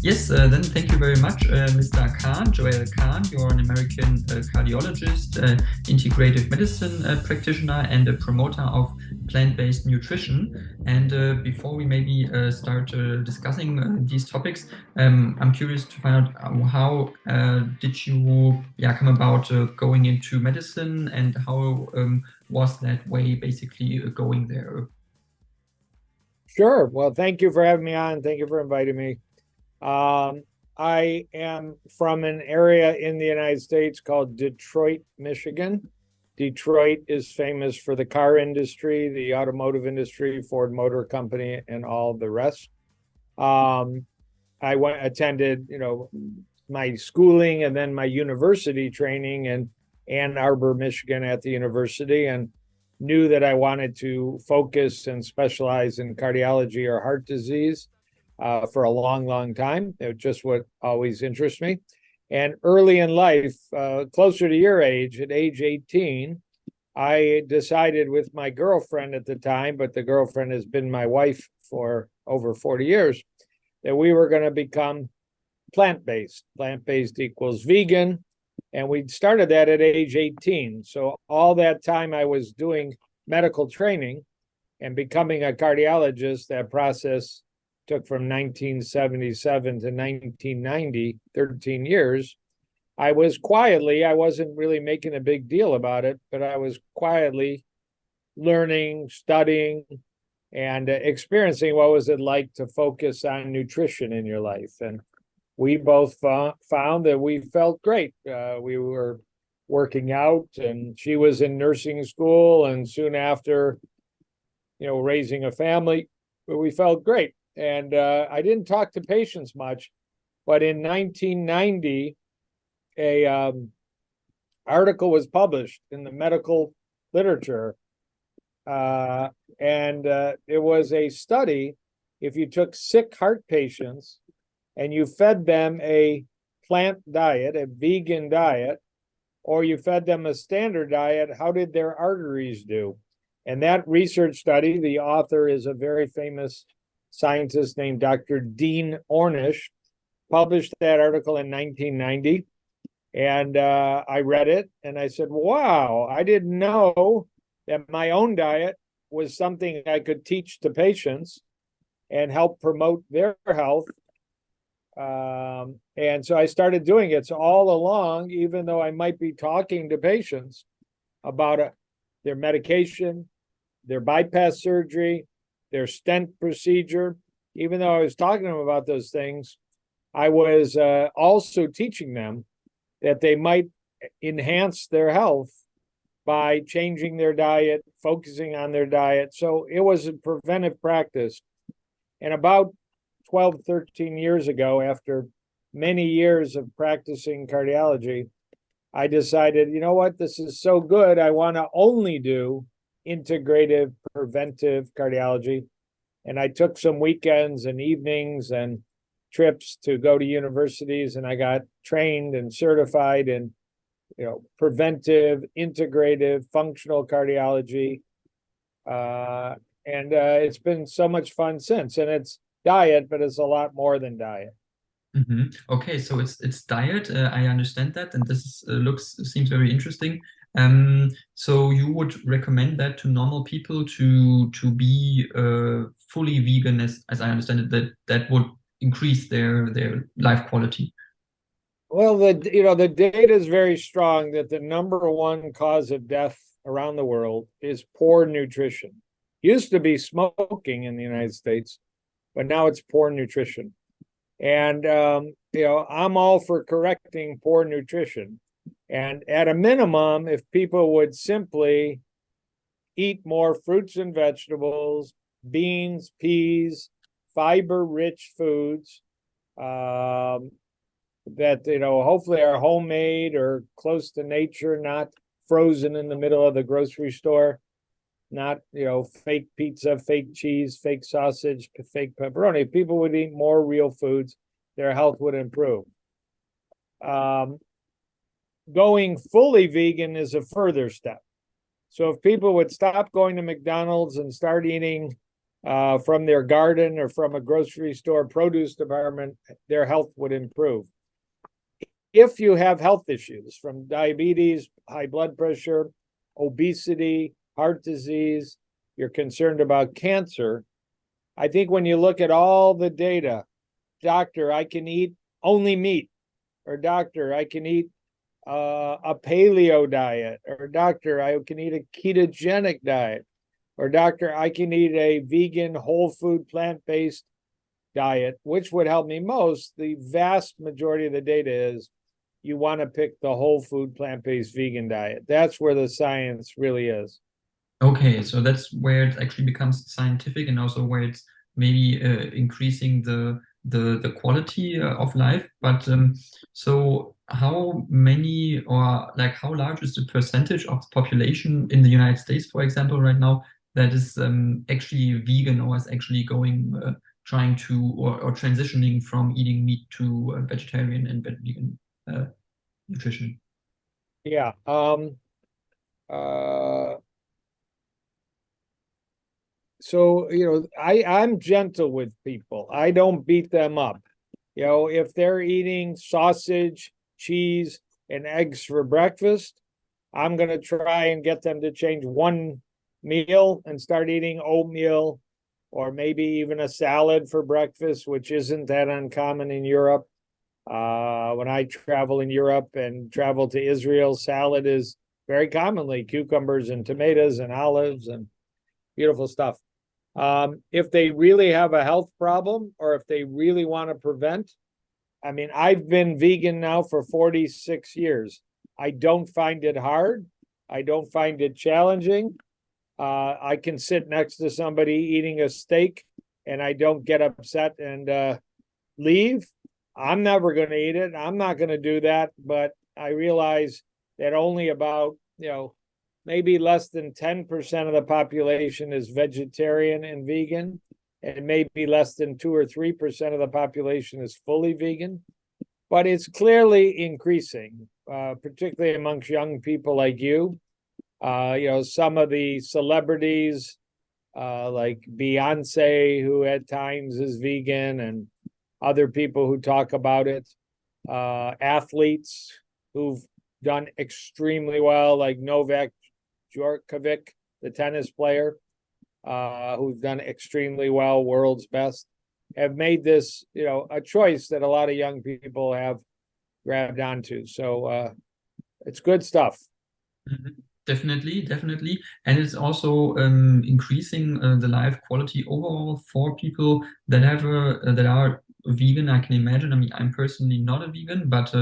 Yes, then thank you very much, Mr. Kahn, Joel Kahn. You're an American cardiologist, integrative medicine practitioner, and a promoter of plant-based nutrition. And before we maybe start discussing these topics, I'm curious to find out how did you come about going into medicine, and how was that way basically going there? Sure. Well, thank you for having me on. Thank you for inviting me. Um, I am from an area in the United States called Detroit, Michigan. Detroit is famous for the car industry, the automotive industry, Ford Motor Company, and all the rest. Um, I attended, my schooling and then my university training in Ann Arbor, Michigan, at the university, and knew that I wanted to focus and specialize in cardiology or heart disease for a long, long time. It was just what always interests me. And early in life, closer to your age, at age 18, I decided with my girlfriend at the time, but the girlfriend has been my wife for over 40 years, that we were going to become plant-based. Plant-based equals vegan. And we started that at age 18. So all that time I was doing medical training and becoming a cardiologist, that process took from 1977 to 1990, 13 years. I wasn't really making a big deal about it, but I was quietly learning, studying, and experiencing what was it like to focus on nutrition in your life. And we both found that we felt great. We were working out, and she was in nursing school, and soon after, raising a family. But we felt great. And I didn't talk to patients much, but in 1990, a article was published in the medical literature, and it was a study. If you took sick heart patients and you fed them a plant diet, a vegan diet, or you fed them a standard diet, how did their arteries do? And that research study, the author is a very famous scientist named Dr. Dean Ornish, published that article in 1990. And I read it and I said, wow, I didn't know that my own diet was something I could teach to patients and help promote their health. And so I started doing it. So all along, even though I might be talking to patients about their medication, their bypass surgery, their stent procedure, even though I was talking to them about those things, I was also teaching them that they might enhance their health by changing their diet, focusing on their diet. So it was a preventive practice. And about 12, 13 years ago, after many years of practicing cardiology, I decided, you know what, this is so good. I want to only do integrative preventive cardiology. And I took some weekends and evenings and trips to go to universities, and I got trained and certified in, preventive, integrative, functional cardiology. And it's been so much fun since. And it's diet, but it's a lot more than diet. Okay, so it's diet. I understand that, and this is, seems very interesting. So you would recommend that to normal people to be fully vegan, as I understand it, that would increase their life quality. Well, the data is very strong that the number one cause of death around the world is poor nutrition. Used to be smoking in the United States, but now it's poor nutrition. And I'm all for correcting poor nutrition. And at a minimum, if people would simply eat more fruits and vegetables, beans, peas, fiber-rich foods, that hopefully are homemade or close to nature, not frozen in the middle of the grocery store, not fake pizza, fake cheese, fake sausage, fake pepperoni. If people would eat more real foods, their health would improve. Going fully vegan is a further step. So if people would stop going to McDonald's and start eating from their garden or from a grocery store produce department, their health would improve. If you have health issues from diabetes, high blood pressure, obesity, heart disease, you're concerned about cancer, I think when you look at all the data, doctor, I can eat only meat, or doctor, I can eat a paleo diet, or doctor, I can eat a ketogenic diet, or doctor, I can eat a vegan, whole food, plant-based diet, which would help me most. The vast majority of the data is you want to pick the whole food, plant-based vegan diet. That's where the science really is. Okay, so that's where it actually becomes scientific, and also where it's maybe increasing the quality of life. But so how many, or like how large is the percentage of the population in the United States, for example, right now, that is actually vegan, or is actually going trying to, or transitioning from eating meat to vegetarian and vegan nutrition? Yeah. Uh, so I'm gentle with people. I don't beat them up. If they're eating sausage, cheese, and eggs for breakfast, I'm going to try and get them to change one meal and start eating oatmeal, or maybe even a salad for breakfast, which isn't that uncommon in Europe. When I travel in Europe and travel to Israel, salad is very commonly cucumbers and tomatoes and olives and beautiful stuff. If they really have a health problem, or if they really want to prevent, I mean, I've been vegan now for 46 years. I don't find it hard. I don't find it challenging. I can sit next to somebody eating a steak and I don't get upset and leave. I'm never going to eat it. I'm not going to do that. But I realize that only about, maybe less than 10% of the population is vegetarian and vegan, and maybe less than 2 or 3% of the population is fully vegan. But it's clearly increasing, particularly amongst young people like you. Some of the celebrities, like Beyonce, who at times is vegan, and other people who talk about it, athletes who've done extremely well, like Novak Djokovic, the tennis player, who's done extremely well, world's best, have made this, a choice that a lot of young people have grabbed onto. So it's good stuff. Mhm. Definitely, definitely. And it's also increasing the life quality overall for people that have that are vegan. I can imagine. I mean, I'm personally not a vegan, but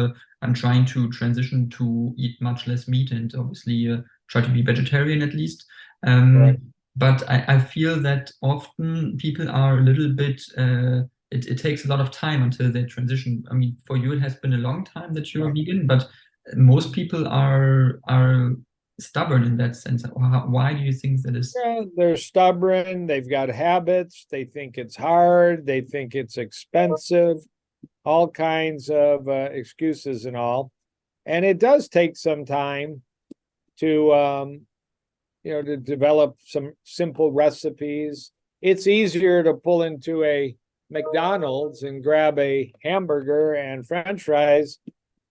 I'm trying to transition to eat much less meat, and obviously try to be vegetarian at least. Right. But I feel that often people are a little bit, it takes a lot of time until they transition. I mean, for you, it has been a long time that you're Yeah. vegan, but most people are stubborn in that sense. Why do you think that is? Yeah, they're stubborn. They've got habits. They think it's hard. They think it's expensive. All kinds of excuses and all. And it does take some time to to develop some simple recipes. It's easier to pull into a McDonald's and grab a hamburger and French fries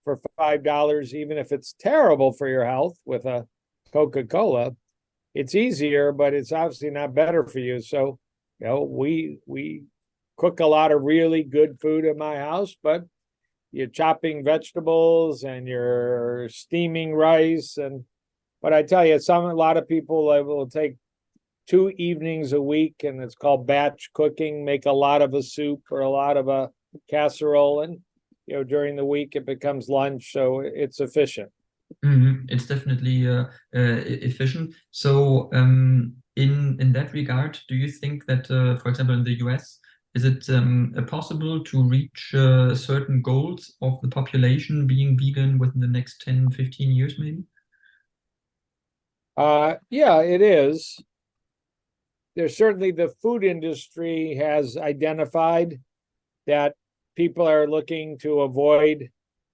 for $5, even if it's terrible for your health with a Coca-Cola. It's easier, but it's obviously not better for you. So, we cook a lot of really good food in my house, but you're chopping vegetables and you're steaming rice. But I tell you, a lot of people will take 2 evenings a week, and it's called batch cooking, make a lot of a soup or a lot of a casserole, and during the week it becomes lunch, so it's efficient. It's definitely efficient. So, in that regard, do you think that, for example, in the US, is it possible to reach certain goals of the population being vegan within the next 10, 15 years, maybe? Yeah, it is. There's certainly, the food industry has identified that people are looking to avoid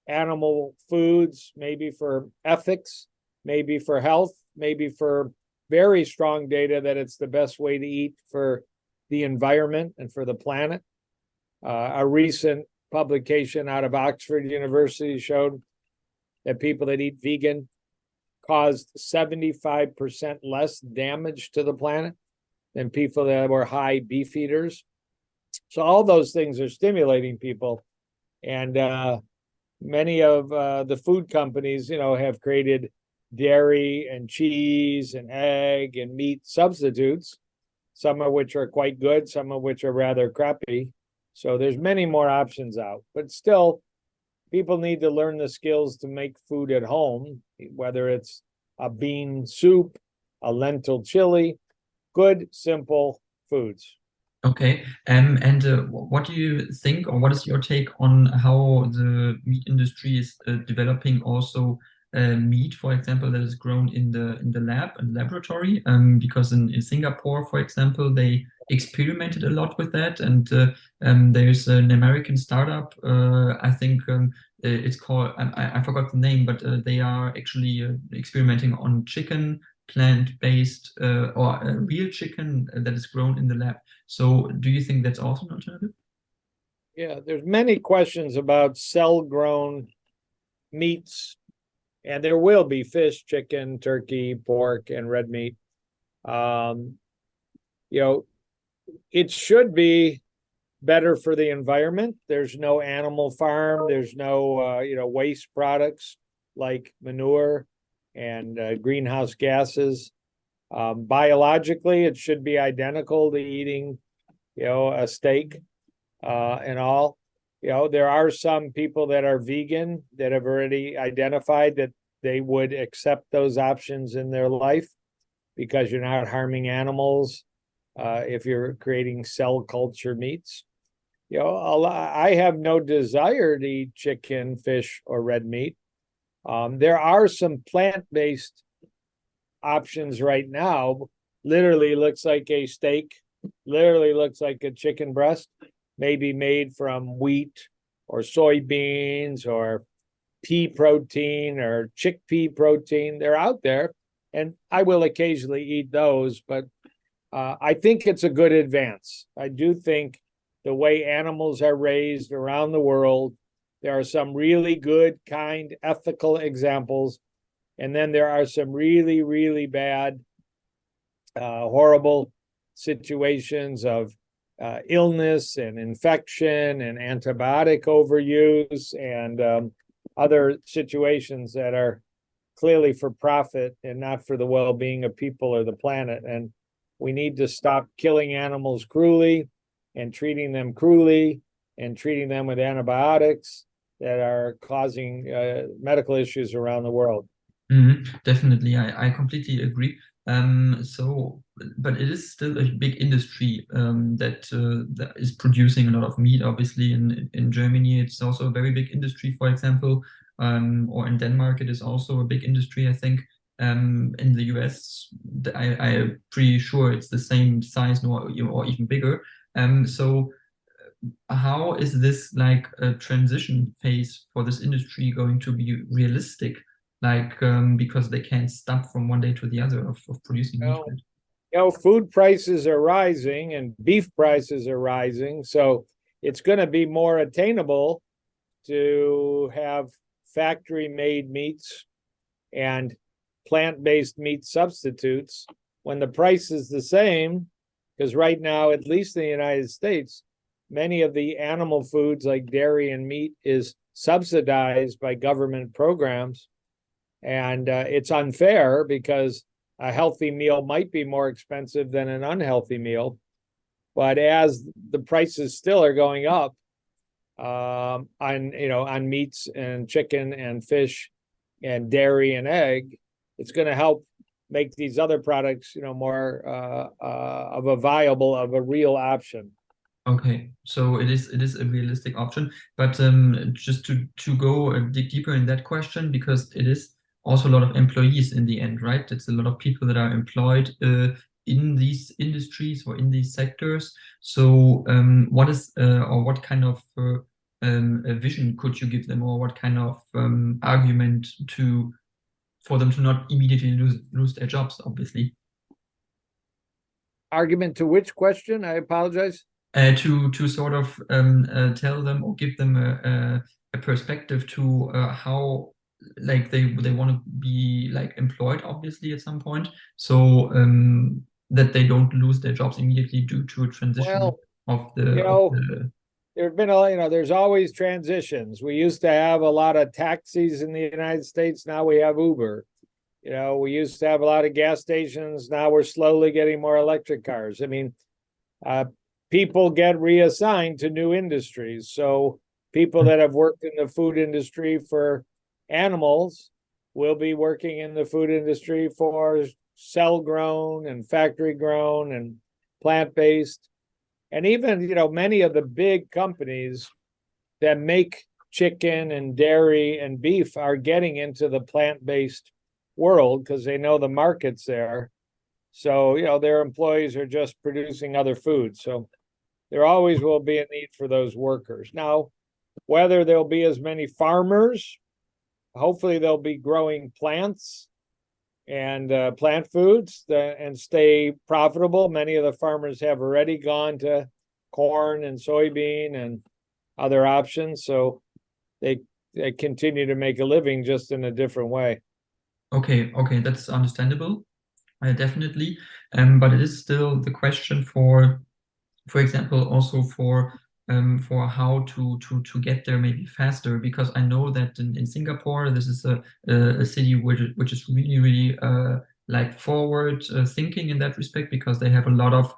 animal foods, maybe for ethics, maybe for health, maybe for very strong data that it's the best way to eat for the environment and for the planet. A recent publication out of Oxford University showed that people that eat vegan caused 75% less damage to the planet than people that were high beef eaters. So all those things are stimulating people. And many of the food companies, have created dairy and cheese and egg and meat substitutes, some of which are quite good, some of which are rather crappy. So there's many more options out, but still people need to learn the skills to make food at home, whether it's a bean soup, a lentil chili, good, simple foods. Okay. And what do you think, or what is your take on how the meat industry is developing also meat, for example, that is grown in the lab and laboratory? Because in Singapore, for example, they experimented a lot with that, and there's an American startup. I think it's called, I forgot the name, but they are actually experimenting on chicken, plant-based or real chicken that is grown in the lab. So do you think that's also an alternative? Yeah, there's many questions about cell-grown meats, and there will be fish, chicken, turkey, pork, and red meat. Um, it should be better for the environment. There's no animal farm. There's no, waste products like manure and greenhouse gases. Biologically, it should be identical to eating, a steak and all. There are some people that are vegan that have already identified that they would accept those options in their life because you're not harming animals if you're creating cell culture meats. I have no desire to eat chicken, fish, or red meat. There are some plant-based options right now. Literally looks like a steak, literally looks like a chicken breast, maybe made from wheat or soybeans or pea protein or chickpea protein. They're out there, and I will occasionally eat those, but I think it's a good advance. I do think the way animals are raised around the world, there are some really good, kind, ethical examples. And then there are some really, really bad, horrible situations of illness and infection and antibiotic overuse and other situations that are clearly for profit and not for the well-being of people or the planet. And we need to stop killing animals cruelly and treating them cruelly and treating them with antibiotics that are causing medical issues around the world. Definitely, I completely agree. But it is still a big industry that is producing a lot of meat. Obviously, in Germany, it's also a very big industry, for example, or in Denmark, it is also a big industry, I think. In the US, I'm pretty sure it's the same size or even bigger. So how is this like a transition phase for this industry going to be realistic? Like, because they can't stop from one day to the other of producing meat. Food prices are rising and beef prices are rising. So it's going to be more attainable to have factory made meats and plant-based meat substitutes when the price is the same. Because right now, at least in the United States, many of the animal foods like dairy and meat is subsidized by government programs. And it's unfair because a healthy meal might be more expensive than an unhealthy meal. But as the prices still are going up on meats and chicken and fish and dairy and egg, it's going to help make these other products, more of a real option. Okay, so it is a realistic option, but just to go dig deeper in that question, because it is also a lot of employees in the end, right? It's a lot of people that are employed in these industries or in these sectors. So what is or what kind of a vision could you give them, or what kind of argument for them to not immediately lose their jobs, obviously? Argument to which question? I apologize. To sort of tell them or give them a perspective to how like they want to be like employed obviously at some point, so that they don't lose their jobs immediately due to a transition Well, of you the know, there have been there's always transitions. We used to have a lot of taxis in the United States. Now we have Uber. We used to have a lot of gas stations. Now we're slowly getting more electric cars. I mean, uh, people get reassigned to new industries. So people that have worked in the food industry for animals will be working in the food industry for cell grown and factory grown and plant based. And even, many of the big companies that make chicken and dairy and beef are getting into the plant based world because they know the market's there. So, their employees are just producing other foods. So there always will be a need for those workers. Now, whether there'll be as many farmers, hopefully they'll be growing plants and plant foods and stay profitable. Many of the farmers have already gone to corn and soybean and other options. So they continue to make a living just in a different way. Okay, that's understandable, definitely. But it is still the question for example, also for how to get there maybe faster, because I know that in Singapore, this is a city which is really like forward thinking in that respect, because they have a lot of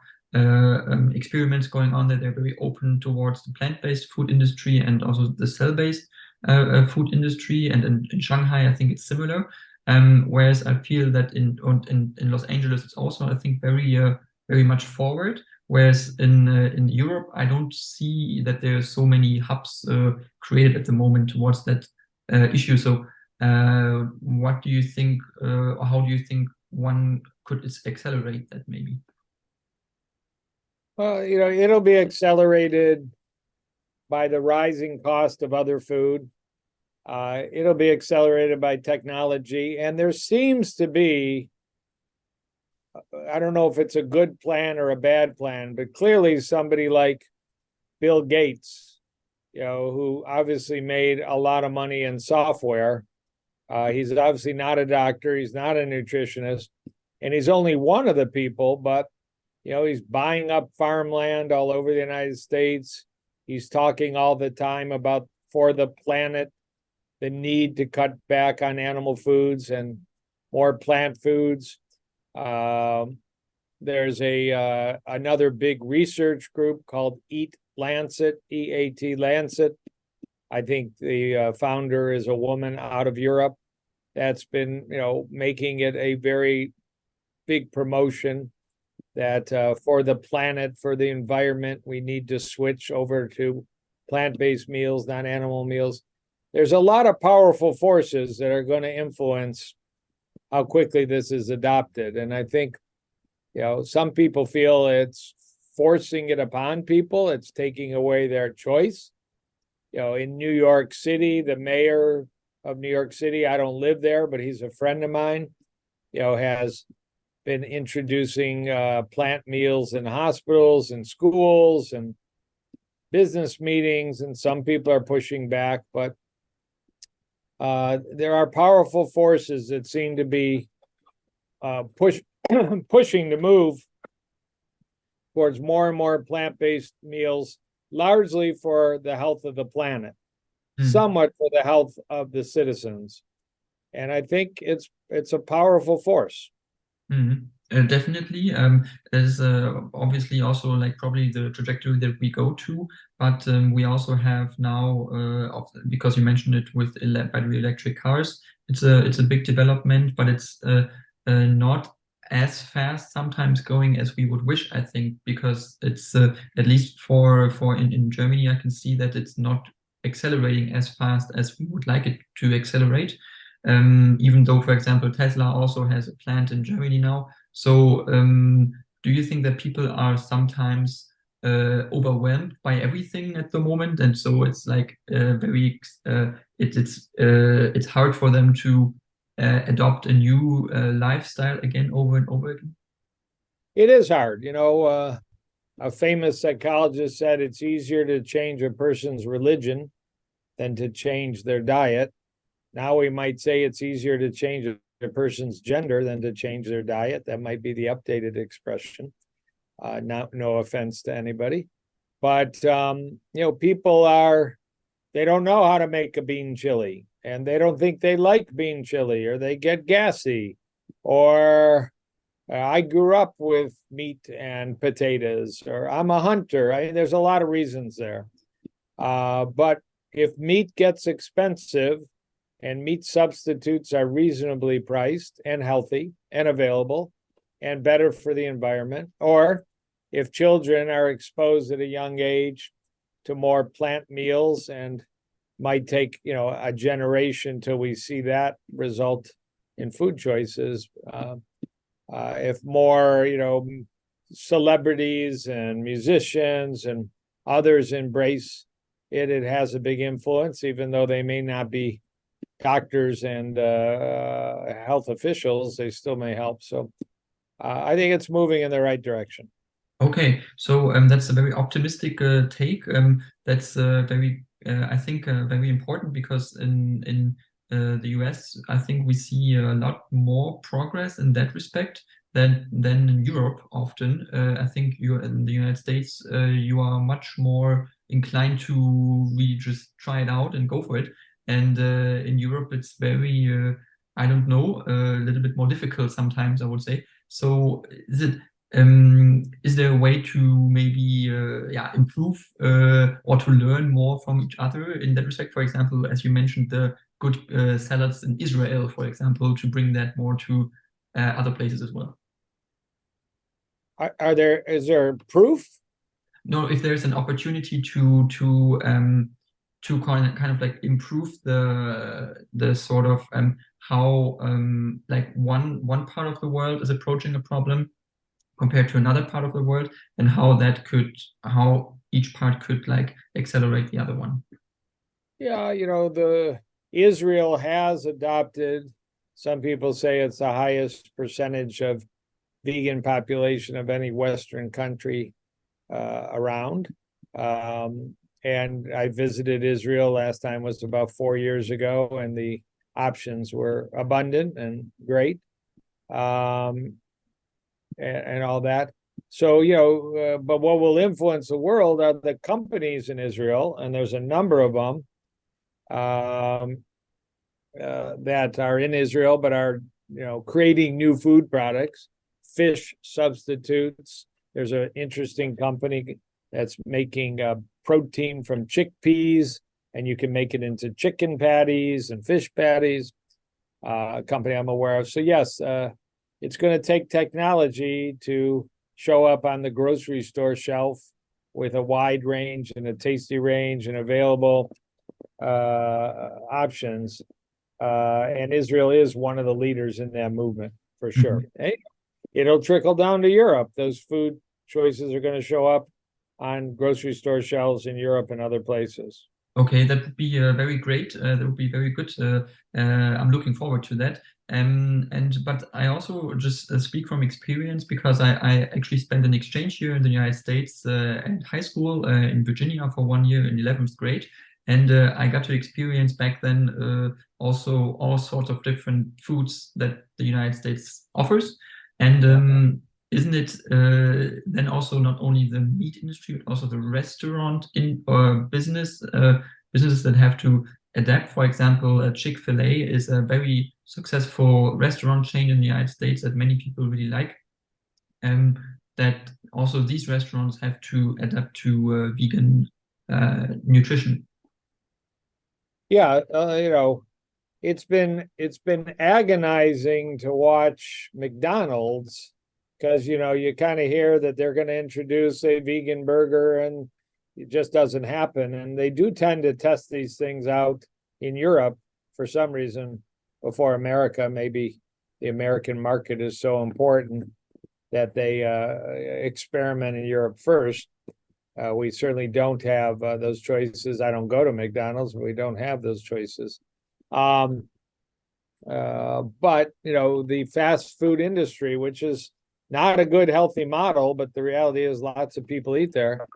experiments going on there. They're very open towards the plant-based food industry and also the cell-based food industry. And in Shanghai, I think it's similar. Whereas I feel that in Los Angeles, it's also, I think, very much forward. Whereas in Europe, I don't see that there are so many hubs created at the moment towards that issue. So, what do you think? Or how do you think one could accelerate that maybe? Well, it'll be accelerated by the rising cost of other food. It'll be accelerated by technology. And there seems to be, I don't know if it's a good plan or a bad plan, but clearly somebody like Bill Gates, who obviously made a lot of money in software. He's obviously not a doctor, he's not a nutritionist, and he's only one of the people, but he's buying up farmland all over the United States. He's talking all the time about, for the planet, the need to cut back on animal foods and more plant foods. There's another big research group called Eat Lancet, EAT Lancet. I think the founder is a woman out of Europe that's been, making it a very big promotion that for the planet, for the environment, we need to switch over to plant-based meals, not animal meals. There's a lot of powerful forces that are going to influence how quickly this is adopted. And I think, some people feel it's forcing it upon people. It's taking away their choice. In New York City, the mayor of New York City, I don't live there, but he's a friend of mine, has been introducing plant meals in hospitals and schools and business meetings. And some people are pushing back, but there are powerful forces that seem to be pushing to move towards more and more plant-based meals, largely for the health of the planet, somewhat for the health of the citizens. And I think it's a powerful force. Definitely. There's obviously also like probably the trajectory that we go to, but we also have now, because you mentioned it with battery electric cars, it's a big development, but it's not as fast sometimes going as we would wish, I think, because it's at least for in Germany, I can see that it's not accelerating as fast as we would like it to accelerate. Even though, for example, Tesla also has a plant in Germany now. So, do you think that people are sometimes overwhelmed by everything at the moment, and so it's like it's hard for them to adopt a new lifestyle again over and over again? it is hard. A famous psychologist said it's easier to change a person's religion than to change their diet. Now we might say it's easier to change a person's gender than to change their diet. That might be the updated expression. No offense to anybody, but people they don't know how to make a bean chili, and they don't think they like bean chili, or they get gassy, or I grew up with meat and potatoes, or I'm a hunter. There's a lot of reasons there. But if meat gets expensive and meat substitutes are reasonably priced and healthy and available and better for the environment, or if children are exposed at a young age to more plant meals, and might take a generation till we see that result in food choices. If more celebrities and musicians and others embrace it, it has a big influence, even though they may not be doctors and health officials. They still may help. So I think it's moving in the right direction. Okay, so that's a very optimistic take. That's very, I think, very important because in the US, I think we see a lot more progress in that respect than in Europe often. I think you in the United States, you are much more inclined to really just try it out and go for it. And in Europe, it's very, I don't know, a little bit more difficult sometimes, I would say. So is there a way to maybe improve or to learn more from each other in that respect? For example, as you mentioned, the good salads in Israel, for example, to bring that more to other places as well. Is there proof? No, if there's an opportunity to kind of like improve the sort of how like one part of the world is approaching a problem compared to another part of the world, and how each part could like accelerate the other one. Yeah, the Israel has adopted, some people say it's the highest percentage of vegan population of any Western country around. And I visited Israel last time was about 4 years ago, and the options were abundant and great. And all that. So, but what will influence the world are the companies in Israel, and there's a number of them that are in Israel, but are, creating new food products, fish substitutes. There's an interesting company that's making protein from chickpeas, and you can make it into chicken patties and fish patties, a company I'm aware of. So, yes, it's going to take technology to show up on the grocery store shelf with a wide range and a tasty range and available options. And Israel is one of the leaders in that movement, for sure. Mhm. Hey, it'll trickle down to Europe. Those food choices are going to show up on grocery store shelves in Europe and other places. Okay, that would be very great. That would be very good. I'm looking forward to that. But I also just speak from experience because I actually spent an exchange here in the United States at high school in Virginia for 1 year in 11th grade, and I got to experience back then also all sorts of different foods that the United States offers. And isn't it then also not only the meat industry, but also the restaurant businesses that have to adapt? For example, Chick-fil-A is a very successful restaurant chain in the United States that many people really like. That also these restaurants have to adapt to vegan nutrition. Yeah, it's been agonizing to watch McDonald's, because you kind of hear that they're going to introduce a vegan burger, and it just doesn't happen. And they do tend to test these things out in Europe for some reason before America. Maybe the American market is so important that they experiment in Europe first. We certainly don't have those choices. I don't go to McDonald's, but we don't have those choices. But the fast food industry, which is not a good, healthy model, but the reality is lots of people eat there.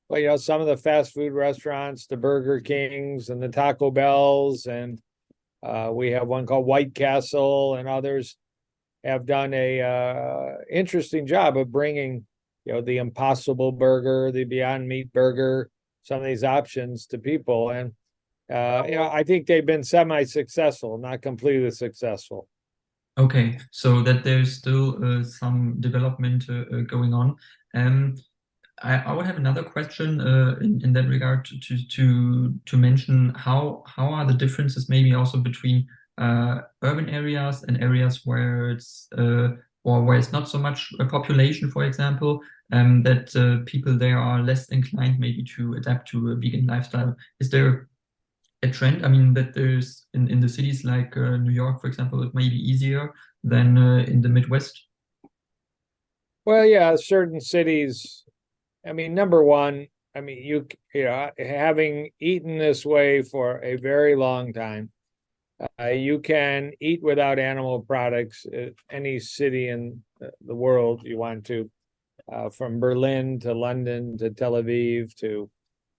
But some of the fast food restaurants, the Burger Kings and the Taco Bells, and we have one called White Castle, and others have done a interesting job of bringing, the Impossible Burger, the Beyond Meat Burger, some of these options to people. And I think they've been semi-successful, not completely successful. Okay, so that there's still some development going on. Um, I would have another question in that regard to mention how are the differences maybe also between urban areas and areas where it's or where it's not so much a population, for example, that people there are less inclined maybe to adapt to a vegan lifestyle. Is there a trend? I mean, that there's in the cities like New York, for example, it may be easier than in the Midwest. Well, yeah, certain cities. I mean, number one, I mean, having eaten this way for a very long time, you can eat without animal products at any city in the world you want to, from Berlin to London to Tel Aviv to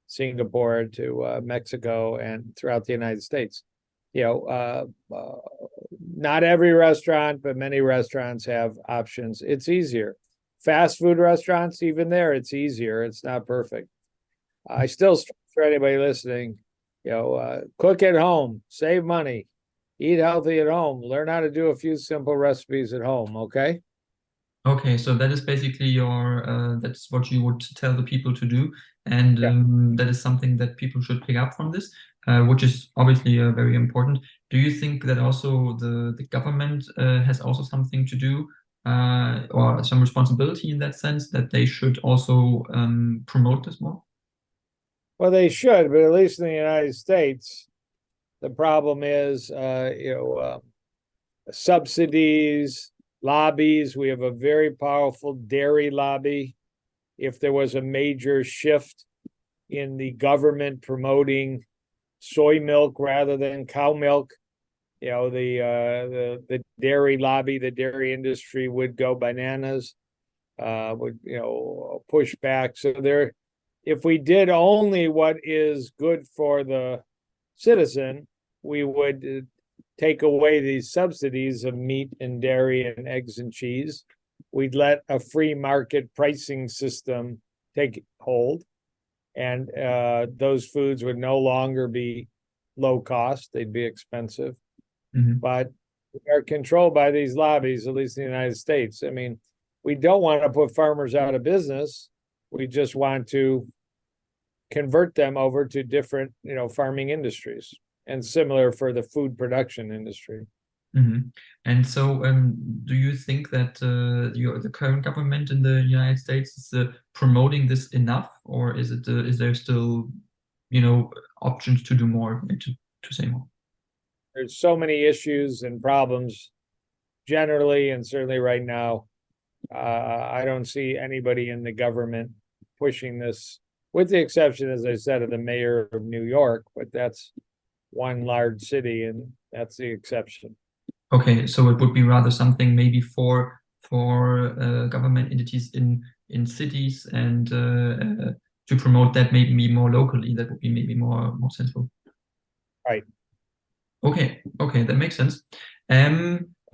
Singapore to Mexico and throughout the United States. Not every restaurant, but many restaurants have options. It's easier. Fast food restaurants, even there, it's easier. It's not perfect. I still stress for anybody listening, cook at home, save money, eat healthy at home, learn how to do a few simple recipes at home. Okay. Okay, so that is basically your that's what you would tell the people to do, and Yeah. that is something that people should pick up from this, which is obviously very important. Do you think that also the government has also something to do or some responsibility in that sense that they should also promote this more? Well, they should, but at least in the United States, the problem is, subsidies, lobbies. We have a very powerful dairy lobby. If there was a major shift in the government promoting soy milk rather than cow milk, the dairy lobby, the dairy industry would go bananas, would push back. So if we did only what is good for the citizen, we would take away these subsidies of meat and dairy and eggs and cheese. We'd let a free market pricing system take hold, and those foods would no longer be low cost, they'd be expensive. Mhm. But we are controlled by these lobbies, at least in the United States. I mean, we don't want to put farmers out of business. We just want to convert them over to different, farming industries, and similar for the food production industry. Mhm. And so, do you think that the current government in the United States is promoting this enough, or is there still, options to do more, to say more? There's so many issues and problems generally, and certainly right now. I don't see anybody in the government pushing this, with the exception, as I said, of the mayor of New York, but that's one large city, and that's the exception. Okay, so it would be rather something maybe for government entities in cities and to promote that maybe more locally. That would be maybe more sensible. Right. Okay, that makes sense.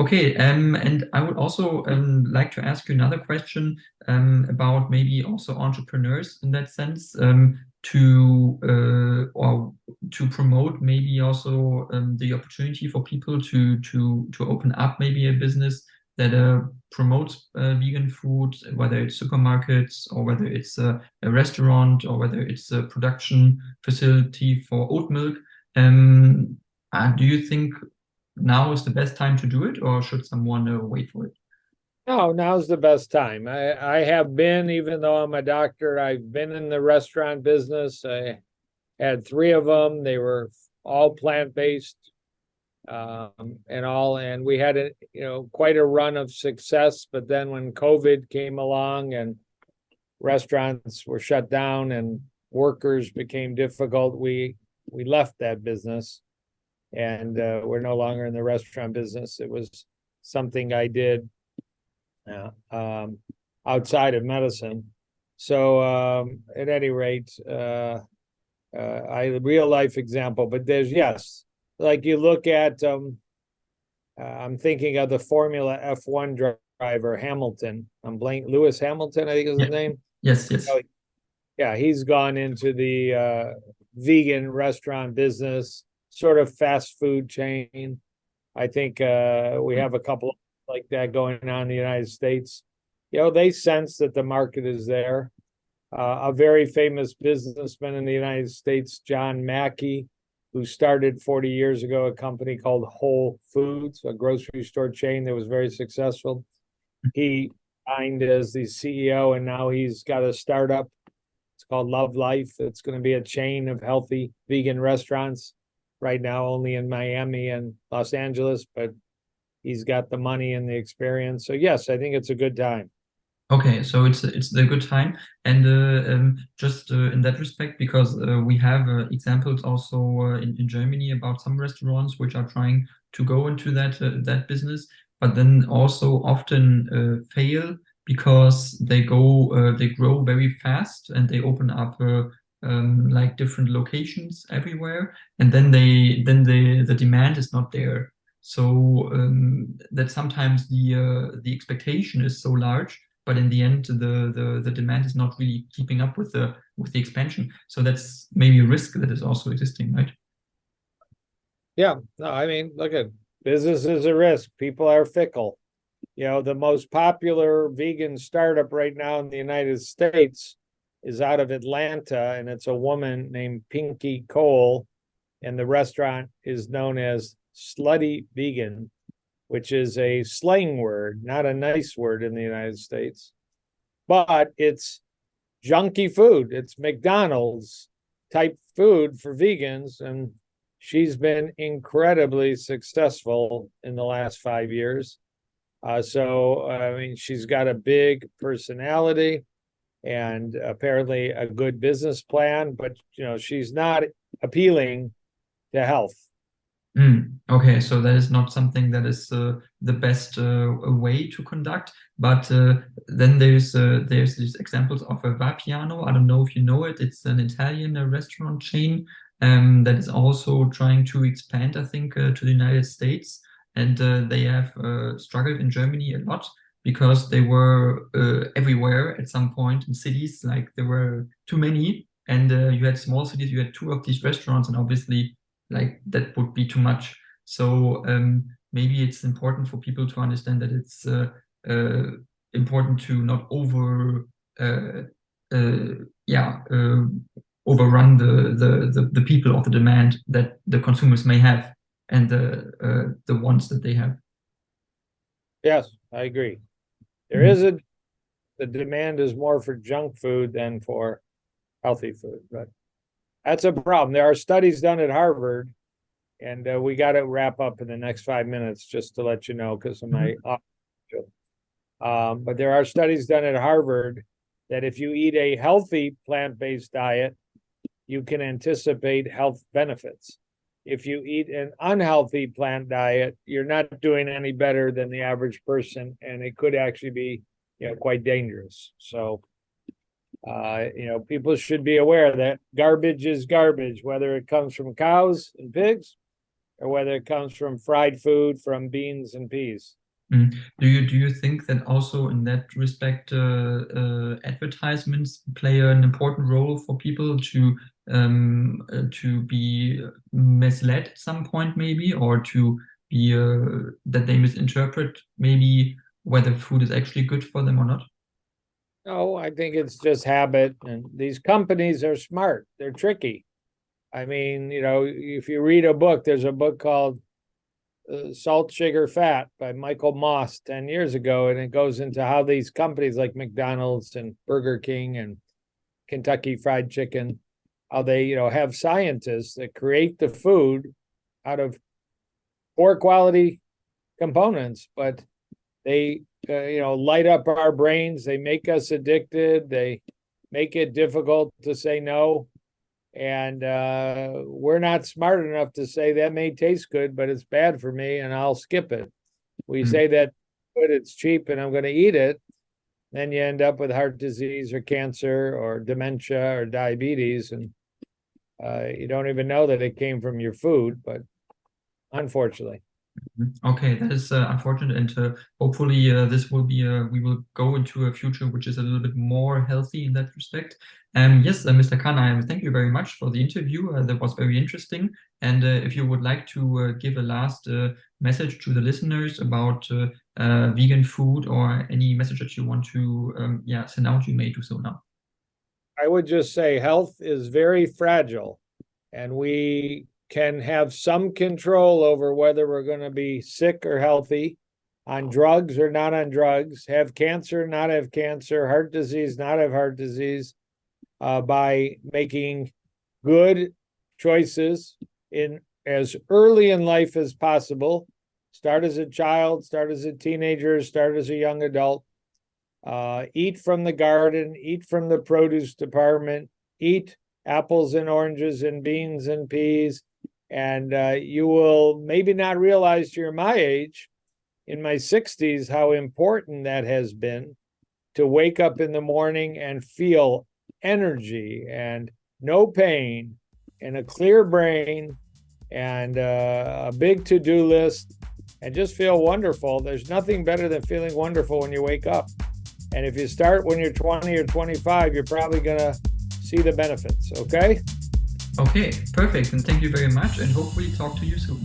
Okay, and I would also like to ask you another question about maybe also entrepreneurs in that sense, or to promote maybe also the opportunity for people to open up maybe a business that promotes vegan food, whether it's supermarkets or whether it's a restaurant or whether it's a production facility for oat milk. Do you think now is the best time to do it, or should someone wait for it? No, now's the best time. I have been, even though I'm a doctor, I've been in the restaurant business. I had three of them. They were all plant-based, and we had quite a run of success. But then when COVID came along and restaurants were shut down and workers became difficult, we left that business, and we're no longer in the restaurant business. It was something I did outside of medicine. So at any rate, a real life example, but there's, yes, like you look at, I'm thinking of the Formula F1 driver, Hamilton. I'm blank, Lewis Hamilton, I think is his Yeah. name. Yes, yes. Oh, yeah, he's gone into the vegan restaurant business, sort of fast food chain. I think we have a couple like that going on in the United States. They sense that the market is there. A very famous businessman in the United States, John Mackey, who started 40 years ago a company called Whole Foods, a grocery store chain that was very successful. He signed as the CEO, and now he's got a startup. It's called Love Life. It's going to be a chain of healthy vegan restaurants right now, only in Miami and Los Angeles, but he's got the money and the experience. So, yes, I think it's a good time. Okay, so it's a good time, and just in that respect, because we have examples also in Germany about some restaurants which are trying to go into that business, but then also often fail because they grow very fast and they open up like different locations everywhere, and then the demand is not there. So that sometimes the expectation is so large, but in the end the demand is not really keeping up with the expansion. So that's maybe a risk that is also existing, right? Yeah, no, I mean, look at business is a risk. People are fickle. The most popular vegan startup right now in the United States is out of Atlanta, and it's a woman named Pinky Cole, and the restaurant is known as Slutty Vegan, which is a slang word, not a nice word in the United States, but it's junky food. It's McDonald's type food for vegans, and she's been incredibly successful in the last 5 years. So, I mean, she's got a big personality and apparently a good business plan, but she's not appealing to health. Okay, so that is not something that is the best way to conduct. But then there's these examples of a Vapiano. I don't know if you know it. It's an Italian restaurant chain that is also trying to expand, I think, to the United States. And they have struggled in Germany a lot because they were everywhere at some point in cities. Like there were too many, and you had small cities. You had two of these restaurants, and obviously like that would be too much. So maybe it's important for people to understand that it's important to not uh, uh, yeah, overrun the people of the demand that the consumers may have and the wants that they have. Yes, I agree. There Mhm. is the demand is more for junk food than for healthy food, but that's a problem. There are studies done at Harvard, and we got to wrap up in the next 5 minutes just to let you know because of my. Mhm. But there are studies done at Harvard that if you eat a healthy plant-based diet, you can anticipate health benefits. If you eat an unhealthy plant diet, you're not doing any better than the average person, and it could actually be, quite dangerous. So, people should be aware that garbage is garbage, whether it comes from cows and pigs or whether it comes from fried food from beans and peas. Mm. Do you think that also in that respect, advertisements play an important role for people to be misled at some point, maybe, or to be that they misinterpret maybe whether food is actually good for them or not? No, I think it's just habit, and these companies are smart. They're tricky. I mean, if you read a book, there's a book called Salt, Sugar, Fat by Michael Moss 10 years ago, and it goes into how these companies like McDonald's and Burger King and Kentucky Fried Chicken, how they, have scientists that create the food out of poor quality components, but they, light up our brains. They make us addicted. They make it difficult to say no. And we're not smart enough to say that may taste good, but it's bad for me and I'll skip it. We Mm. say that good, it's cheap, and I'm going to eat it, then you end up with heart disease or cancer or dementia or diabetes, and you don't even know that it came from your food, but unfortunately. Okay, that is unfortunate, and hopefully this will be we will go into a future which is a little bit more healthy in that respect. Yes, Mr. Kahn, I thank you very much for the interview. That was very interesting. And if you would like to give a last message to the listeners about vegan food or any message that you want to yeah, send out, you may do so now. I would just say health is very fragile, and we can have some control over whether we're going to be sick or healthy, on drugs or not on drugs, have cancer, not have cancer, heart disease, not have heart disease, by making good choices in as early in life as possible. Start as a child, start as a teenager, start as a young adult. Eat from the garden, eat from the produce department, eat apples and oranges and beans and peas. And you will maybe not realize you're my age, in my 60s, how important that has been to wake up in the morning and feel energy and no pain and a clear brain and a big to-do list and just feel wonderful. There's nothing better than feeling wonderful when you wake up. And if you start when you're 20 or 25, you're probably going to see the benefits. Okay? Okay, perfect. And thank you very much. And hopefully talk to you soon.